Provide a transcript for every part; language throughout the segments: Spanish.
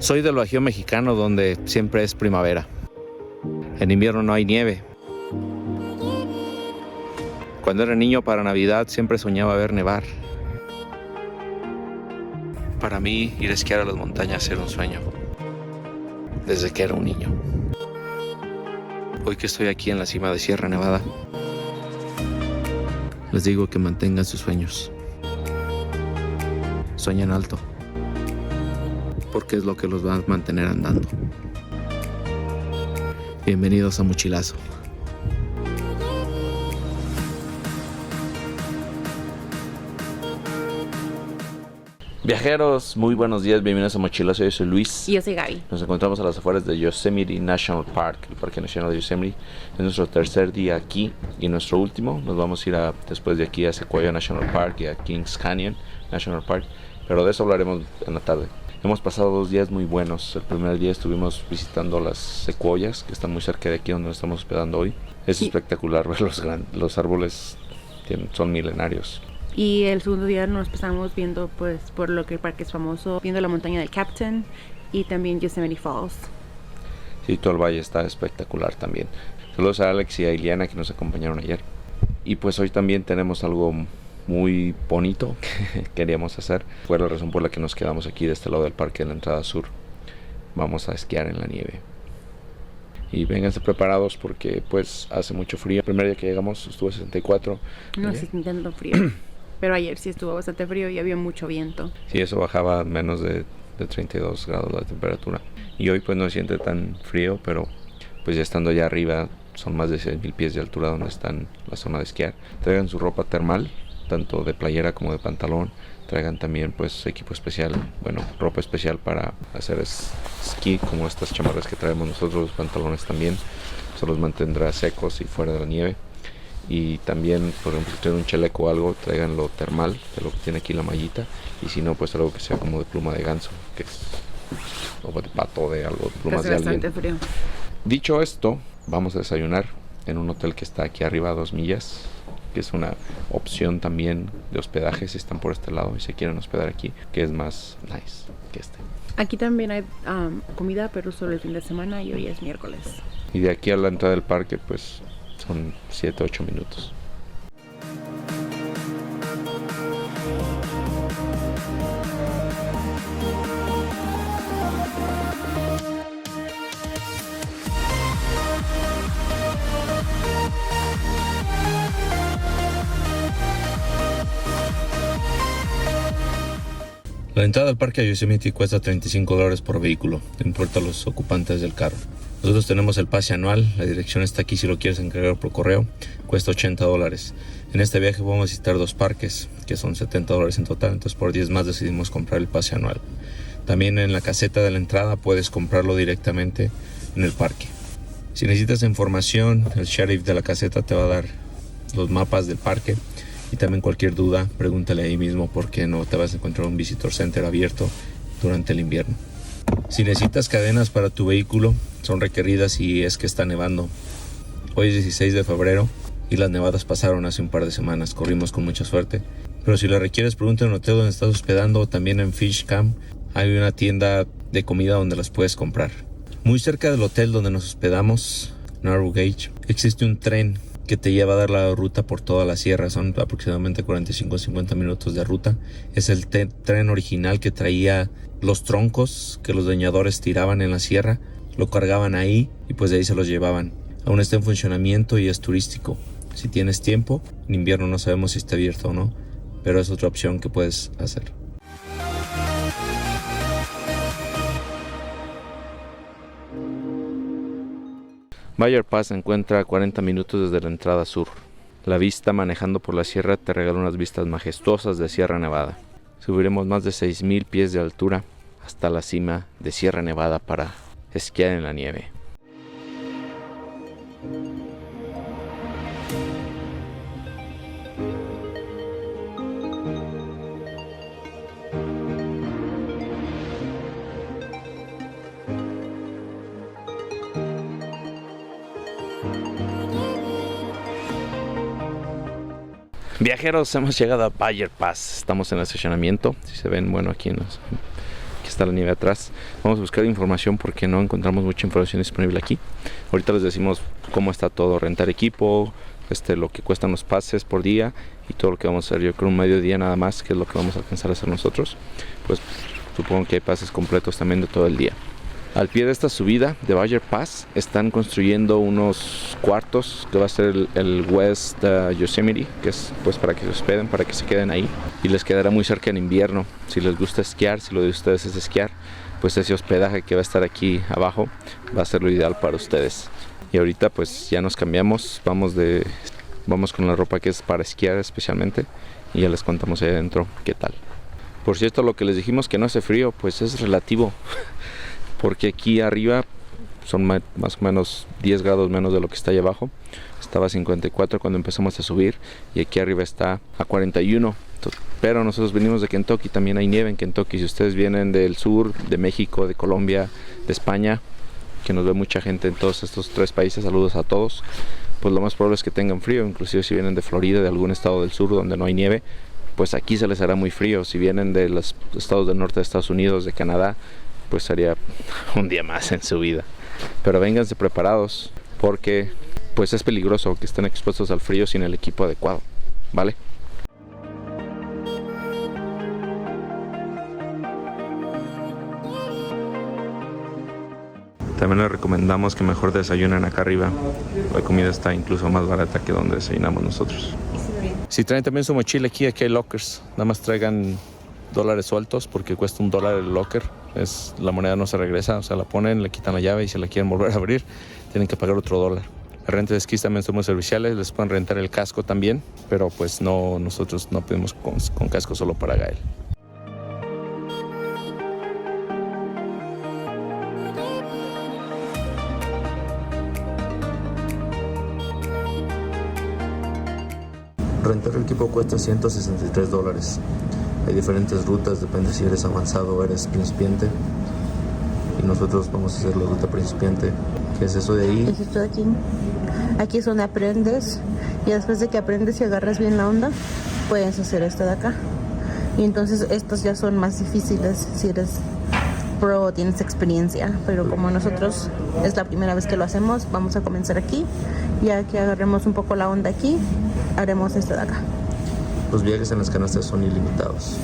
Soy del Bajío mexicano, donde siempre es primavera. En invierno no hay nieve. Cuando era niño, para Navidad siempre soñaba ver nevar. Para mí, ir a esquiar a las montañas era un sueño, desde que era un niño. Hoy que estoy aquí en la cima de Sierra Nevada, les digo que mantengan sus sueños. Sueñen alto, porque es lo que los va a mantener andando. Bienvenidos a Mochilazo. Viajeros, muy buenos días, bienvenidos a Mochilazo. Yo soy Luis. Y yo soy Gaby. Nos encontramos a las afueras de Yosemite National Park, el Parque Nacional de Yosemite. Es nuestro tercer día aquí y nuestro último. Nos vamos a ir después de aquí a Sequoia National Park y a Kings Canyon National Park, pero de eso hablaremos en la tarde. Hemos pasado 2 días muy buenos. El primer día estuvimos visitando las secuoyas, que están muy cerca de aquí donde nos estamos hospedando hoy. Es espectacular ver los árboles, son milenarios. Y el segundo día nos pasamos viendo, pues, por lo que el parque es famoso, viendo la montaña del Captain y también Yosemite Falls. Sí, todo el valle está espectacular también. Saludos a Alex y a Iliana que nos acompañaron ayer. Y pues hoy también tenemos algo muy bonito que queríamos hacer. Fue la razón por la que nos quedamos aquí de este lado del parque de la entrada sur. Vamos a esquiar en la nieve. Y vénganse preparados porque pues hace mucho frío. El primer día que llegamos estuvo a 64. No se siente tanto frío. Pero ayer sí estuvo bastante frío y había mucho viento. Sí, eso bajaba a menos de 32 grados la temperatura. Y hoy pues no se siente tan frío, pero pues ya estando allá arriba son más de 6,000 pies de altura donde están la zona de esquiar. Traigan su ropa termal, tanto de playera como de pantalón. Traigan también pues equipo especial, bueno, ropa especial para hacer esquí, como estas chamarras que traemos nosotros, los pantalones también. Eso los mantendrá secos y fuera de la nieve. Y también, por ejemplo, si traen un chaleco o algo, traigan lo termal, de lo que tiene aquí la mallita. Y si no, pues algo que sea como de pluma de ganso, que es, o de pato, de algo, de plumas de alguien. Bastante frío. Dicho esto, vamos a desayunar en un hotel que está aquí arriba a 2 millas, que es una opción también de hospedaje si están por este lado y se quieren hospedar aquí, que es más nice que este. Aquí también hay comida, pero solo el fin de semana y hoy es miércoles. Y de aquí a la entrada del parque, pues son 7-8 minutos. La entrada al parque a Yosemite cuesta $35 por vehículo, no importa los ocupantes del carro. Nosotros tenemos el pase anual, la dirección está aquí si lo quieres encargar por correo, cuesta $80. En este viaje vamos a visitar 2 parques, que son $70 en total, entonces por 10 más decidimos comprar el pase anual. También en la caseta de la entrada puedes comprarlo directamente en el parque. Si necesitas información, el sheriff de la caseta te va a dar los mapas del parque. Y también cualquier duda, pregúntale ahí mismo porque no te vas a encontrar un visitor center abierto durante el invierno. Si necesitas cadenas para tu vehículo, son requeridas si es que está nevando. Hoy es 16 de febrero y las nevadas pasaron hace un par de semanas, corrimos con mucha suerte. Pero si la requieres, pregunta en el hotel donde estás hospedando o también en Fish Camp. Hay una tienda de comida donde las puedes comprar. Muy cerca del hotel donde nos hospedamos, Narrow Gauge, existe un tren que te lleva a dar la ruta por toda la sierra. Son aproximadamente 45-50 minutos de ruta. Es el tren original que traía los troncos que los leñadores tiraban en la sierra, lo cargaban ahí y pues de ahí se los llevaban. Aún está en funcionamiento y es turístico. Si tienes tiempo, en invierno no sabemos si está abierto o no, pero es otra opción que puedes hacer. Bayer Pass se encuentra a 40 minutos desde la entrada sur. La vista manejando por la sierra te regala unas vistas majestuosas de Sierra Nevada. Subiremos más de 6,000 pies de altura hasta la cima de Sierra Nevada para esquiar en la nieve. Viajeros, hemos llegado a Bayer Pass. Estamos en el estacionamiento. Si se ven, bueno, aquí aquí está la nieve atrás. Vamos a buscar información porque no encontramos mucha información disponible aquí. Ahorita les decimos cómo está todo, rentar equipo, lo que cuestan los pases por día y todo lo que vamos a hacer. Yo creo un mediodía nada más, que es lo que vamos a alcanzar a hacer nosotros. Pues supongo que hay pases completos también de todo el día. Al pie de esta subida de Badger Pass están construyendo unos cuartos que va a ser el West Yosemite, que es pues para que se hospeden, para que se queden ahí, y les quedará muy cerca en invierno. Si les gusta esquiar, si lo de ustedes es esquiar, pues ese hospedaje que va a estar aquí abajo va a ser lo ideal para ustedes. Y ahorita pues ya nos cambiamos, vamos con la ropa que es para esquiar especialmente, y ya les contamos ahí adentro qué tal. Por cierto, lo que les dijimos que no hace frío, pues es relativo. Porque aquí arriba son más o menos 10 grados menos de lo que está allá abajo. Estaba a 54 cuando empezamos a subir y aquí arriba está a 41. Pero nosotros venimos de Kentucky, también hay nieve en Kentucky. Si ustedes vienen del sur, de México, de Colombia, de España, que nos ve mucha gente en todos estos 3 países, saludos a todos, pues lo más probable es que tengan frío. Inclusive si vienen de Florida, de algún estado del sur donde no hay nieve, pues aquí se les hará muy frío. Si vienen de los estados del norte de Estados Unidos, de Canadá, pues sería un día más en su vida. Pero vénganse preparados porque pues es peligroso que estén expuestos al frío sin el equipo adecuado, ¿vale? También les recomendamos que mejor desayunen acá arriba. La comida está incluso más barata que donde desayunamos nosotros. Si traen también su mochila aquí hay lockers. Nada más traigan dólares sueltos porque cuesta $1 el locker. La moneda no se regresa, o sea, la ponen, le quitan la llave y si la quieren volver a abrir, tienen que pagar otro $1. La renta de esquís también somos serviciales, les pueden rentar el casco también, pero pues no, nosotros no pedimos con casco, solo para Gael. Rentar el equipo cuesta $163. Hay diferentes rutas, depende si eres avanzado o eres principiante. Y nosotros vamos a hacer la ruta principiante. ¿Qué es eso de ahí? Es esto de aquí. Aquí es donde aprendes. Y después de que aprendes y agarras bien la onda, puedes hacer esto de acá. Y entonces estos ya son más difíciles si eres pro o tienes experiencia. Pero como nosotros es la primera vez que lo hacemos, vamos a comenzar aquí. Ya que agarremos un poco la onda aquí, haremos esto de acá. Los viajes en las canastas son ilimitados.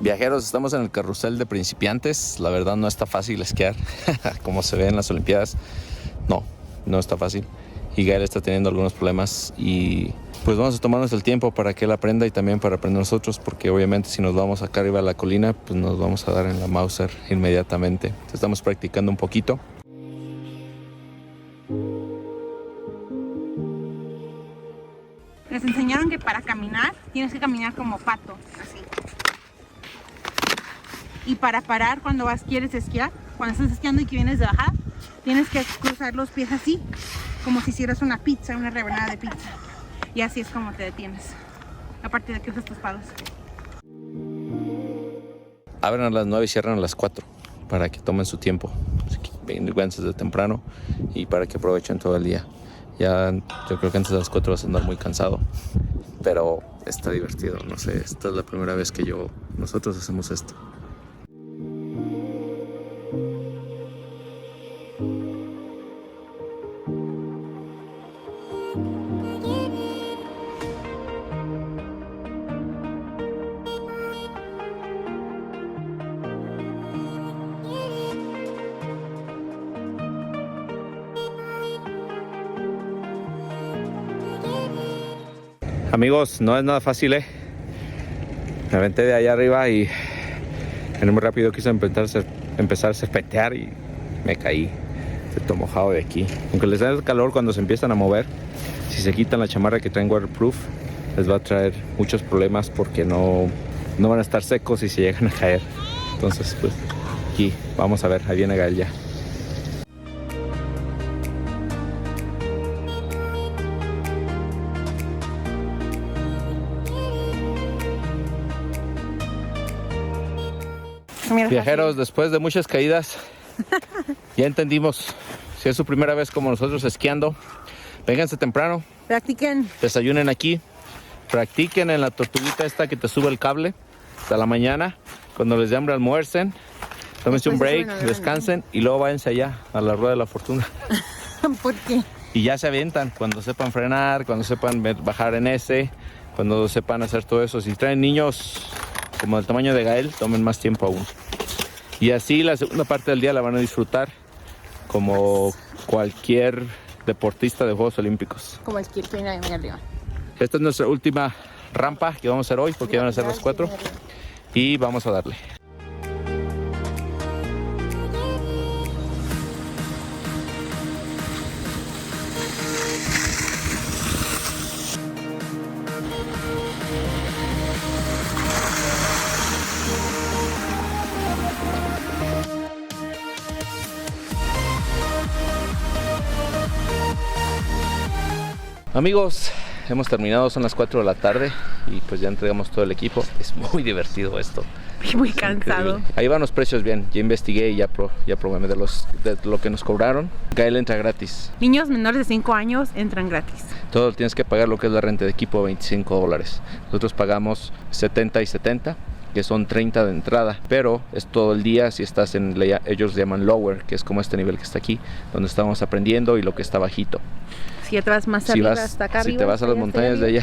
Viajeros, estamos en el carrusel de principiantes. La verdad no está fácil esquiar como se ve en las Olimpiadas. No está fácil. Y Gael está teniendo algunos problemas y pues vamos a tomarnos el tiempo para que él aprenda y también para aprender nosotros, porque obviamente si nos vamos acá arriba a la colina, pues nos vamos a dar en la Mauser inmediatamente. Estamos practicando un poquito. Les enseñaron que para caminar tienes que caminar como pato, así. Y para parar cuando quieres esquiar, cuando estás esquiando y que vienes de bajada, tienes que cruzar los pies así, como si hicieras una pizza, una rebanada de pizza. Y así es como te detienes, aparte de que usas tus palos. Abren a las 9 y cierran a las 4 para que tomen su tiempo. Vengan desde temprano y para que aprovechen todo el día. Ya yo creo que antes de las 4 vas a andar muy cansado, pero está divertido. No sé, esta es la primera vez que nosotros hacemos esto. Amigos, no es nada fácil, Me aventé de allá arriba y en muy rápido quise empezar a serpentear y me caí. Estoy todo mojado de aquí. Aunque les da el calor cuando se empiezan a mover, si se quitan la chamarra que traen waterproof, les va a traer muchos problemas porque no van a estar secos y se llegan a caer. Entonces, pues, aquí, vamos a ver, ahí viene Gael ya. Viajeros, después de muchas caídas, ya entendimos. Si es su primera vez como nosotros esquiando, vénganse temprano. Practiquen. Desayunen aquí. Practiquen en la tortuguita esta que te sube el cable hasta la mañana. Cuando les dé hambre, almuercen. Tómense un break, descansen y luego váyanse allá a la rueda de la fortuna. ¿Por qué? Y ya se avientan cuando sepan frenar, cuando sepan bajar en ese, cuando sepan hacer todo eso. Si traen niños como del tamaño de Gael, tomen más tiempo aún. Y así la segunda parte del día la van a disfrutar como cualquier deportista de Juegos Olímpicos. Como el que viene ahí arriba. Esta es nuestra última rampa que vamos a hacer hoy porque ya van a ser las 4 y vamos a darle. Amigos, hemos terminado, son las 4 de la tarde y pues ya entregamos todo el equipo. Es muy divertido esto. Muy cansado. Ahí van los precios bien. Ya investigué y ya probé de lo que nos cobraron. Gael entra gratis. Niños menores de 5 años entran gratis. Todo tienes que pagar lo que es la renta de equipo, $25. Nosotros pagamos 70 y 70, que son 30 de entrada, pero es todo el día. Si estás ellos llaman lower, que es como este nivel que está aquí, donde estamos aprendiendo, y lo que está bajito. Si ya te vas más arriba, hasta acá arriba. Si te vas a las montañas de allá,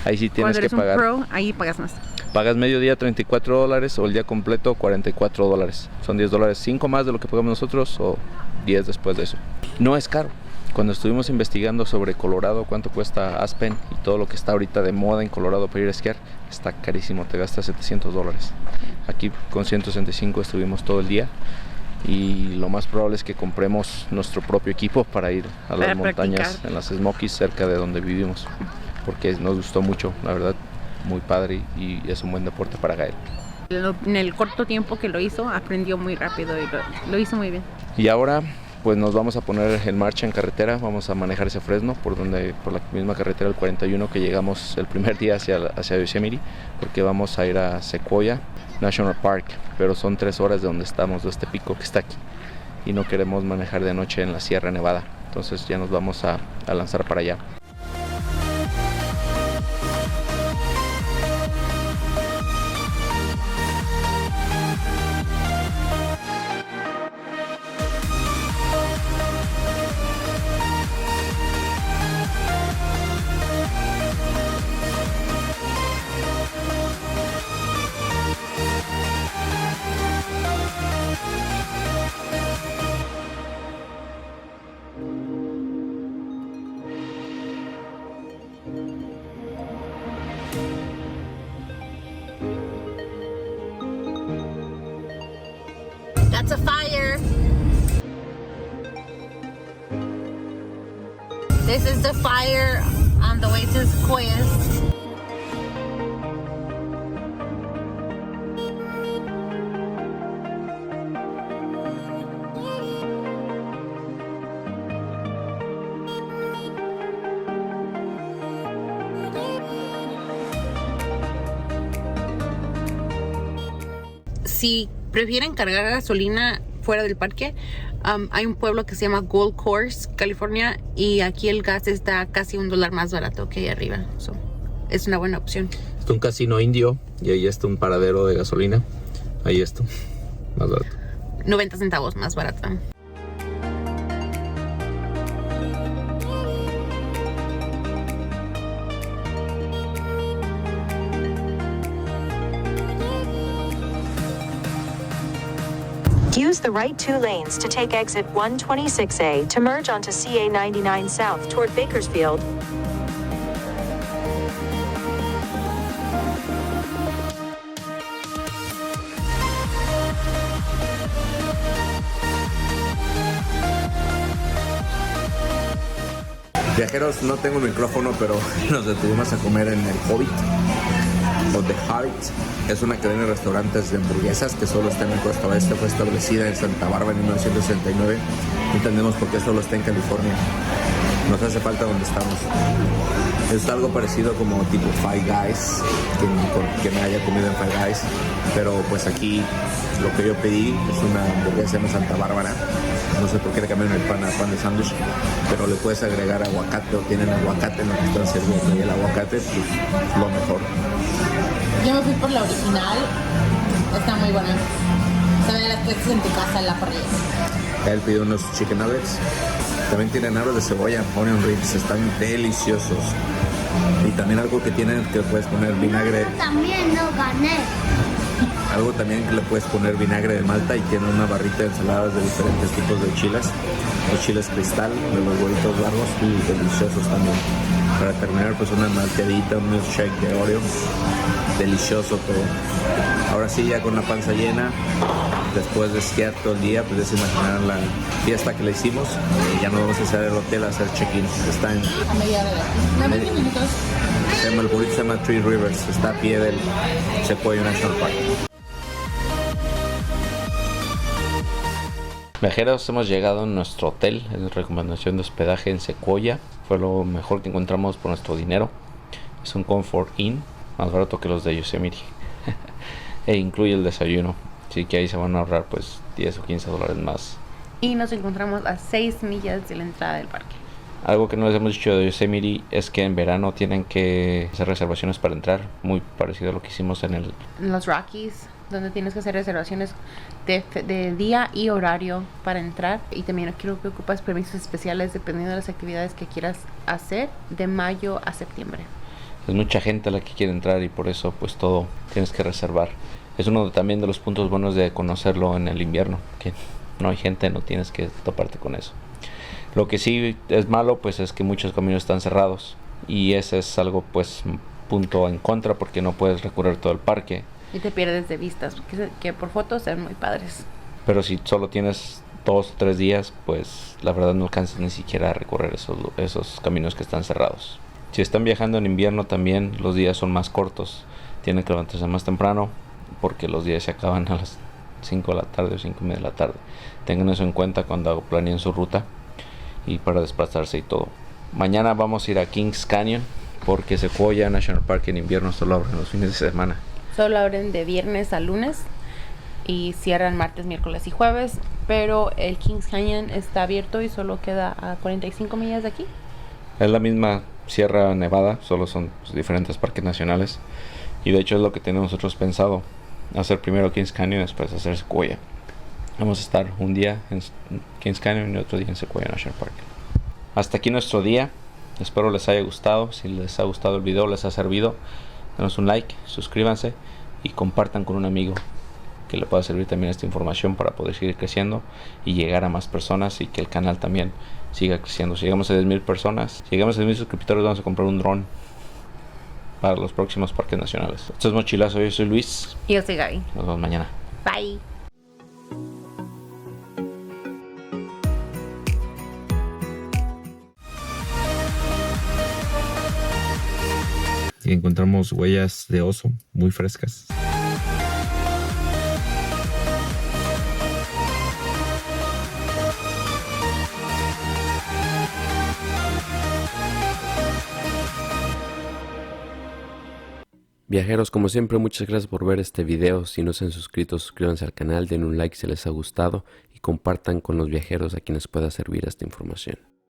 ahí sí tienes que pagar. Cuando eres un pro, ahí pagas más. Pagas medio día $34 o el día completo $44. Son $10, 5 más de lo que pagamos nosotros o 10 después de eso. No es caro. Cuando estuvimos investigando sobre Colorado, cuánto cuesta Aspen y todo lo que está ahorita de moda en Colorado para ir a esquiar, está carísimo, te gastas $700. Aquí con 165 estuvimos todo el día y lo más probable es que compremos nuestro propio equipo para ir a las montañas en las Smokies cerca de donde vivimos, porque nos gustó mucho, la verdad, muy padre y es un buen deporte para Gael. En el corto tiempo que lo hizo, aprendió muy rápido y lo hizo muy bien. Y ahora pues nos vamos a poner en marcha en carretera, vamos a manejar ese Fresno por la misma carretera del 41 que llegamos el primer día hacia Yosemite, porque vamos a ir a Sequoia National Park, pero son 3 horas de donde estamos, de este pico que está aquí, y no queremos manejar de noche en la Sierra Nevada, entonces ya nos vamos a lanzar para allá. That's a fire. This is the fire on the way to Sequoias. Si prefieren cargar gasolina fuera del parque, hay un pueblo que se llama Gold Course, California, y aquí el gas está casi $1 más barato que ahí arriba. Es una buena opción. Está un casino indio y ahí está un paradero de gasolina. Ahí está, más barato. 90 centavos más barato. Use the right 2 lanes to take exit 126A to merge onto CA 99 South toward Bakersfield. Viajeros, no tengo micrófono, pero nos detuvimos a comer en el Hobbit o The Hobbit. Es una cadena de restaurantes de hamburguesas que solo está en la costa oeste. Fue establecida en Santa Bárbara en 1969. No entendemos por qué solo está en California. Nos hace falta donde estamos. Es algo parecido como tipo Five Guys, que me haya comido en Five Guys, pero pues aquí lo que yo pedí es una hamburguesa en Santa Bárbara. No sé por qué le cambiaron el pan a pan de sándwich, pero le puedes agregar aguacate o tienen aguacate en lo que están sirviendo, y el aguacate pues lo mejor. Yo me fui por la original, está muy buena. Sabe las que haces en tu casa en la parrilla. Él pidió unos chicken nuggets. También tienen aros de cebolla, onion rings, están deliciosos. Y también algo que tienen que puedes poner vinagre. También no gané. Algo también que le puedes poner vinagre de Malta, y tiene una barrita de ensaladas de diferentes tipos de chiles. Los chiles cristal, de los huevitos largos, y deliciosos también. Para terminar, pues una malteadita, un milkshake de Oreo. Delicioso todo. Ahora sí, ya con la panza llena, después de esquiar todo el día, pues ya se imaginarán la fiesta que le hicimos. Ya nos vamos a hacer el hotel a hacer check-in. Está en A media hora de aquí. 20 minutos. el pueblito se llama Three Rivers, está a pie del Sequoia National Park. Viajeros, hemos llegado a nuestro hotel. Es recomendación de hospedaje en Sequoia. Fue lo mejor que encontramos por nuestro dinero. Es un Comfort Inn, más barato que los de Yosemite. E incluye el desayuno. Así que ahí se van a ahorrar pues 10 o 15 dólares más. Y nos encontramos a 6 millas de la entrada del parque. Algo que no les hemos dicho de Yosemite es que en verano tienen que hacer reservaciones para entrar. Muy parecido a lo que hicimos en Los Rockies, donde tienes que hacer reservaciones de día y horario para entrar. Y también creo que ocupas permisos especiales dependiendo de las actividades que quieras hacer de mayo a septiembre. Es mucha gente la que quiere entrar y por eso pues todo tienes que reservar. Es uno también de los puntos buenos de conocerlo en el invierno, que no hay gente, no tienes que toparte con eso. Lo que sí es malo pues es que muchos caminos están cerrados, y ese es algo pues punto en contra, porque no puedes recorrer todo el parque. Y te pierdes de vistas, que por fotos se ven muy padres. Pero si solo tienes 2 o 3 días, pues la verdad no alcanzas ni siquiera a recorrer esos caminos que están cerrados. Si están viajando en invierno también, los días son más cortos. Tienen que levantarse más temprano, porque los días se acaban a las 5 de la tarde o 5:30 de la tarde. Tengan eso en cuenta cuando planeen su ruta y para desplazarse y todo. Mañana vamos a ir a Kings Canyon, porque Sequoia National Park en invierno solo abren los fines de semana. Solo abren de viernes a lunes y cierran martes, miércoles y jueves. Pero el Kings Canyon está abierto y solo queda a 45 millas de aquí. Es la misma Sierra Nevada, solo son pues, diferentes parques nacionales. Y de hecho es lo que tenemos nosotros pensado, hacer primero Kings Canyon y después hacer Sequoia. Vamos a estar un día en Kings Canyon y otro día en Sequoia National Park. Hasta aquí nuestro día. Espero les haya gustado. Si les ha gustado el video, les ha servido, denos un like, suscríbanse y compartan con un amigo que le pueda servir también esta información para poder seguir creciendo y llegar a más personas, y que el canal también siga creciendo. Si llegamos a 10,000 personas, si llegamos a 10,000 suscriptores, vamos a comprar un dron para los próximos parques nacionales. Esto es Mochilazo, yo soy Luis. Y yo soy Gaby. Nos vemos mañana. Bye. Y encontramos huellas de oso muy frescas. Viajeros, como siempre, muchas gracias por ver este video. Si no se han suscrito, suscríbanse al canal, den un like si les ha gustado y compartan con los viajeros a quienes pueda servir esta información.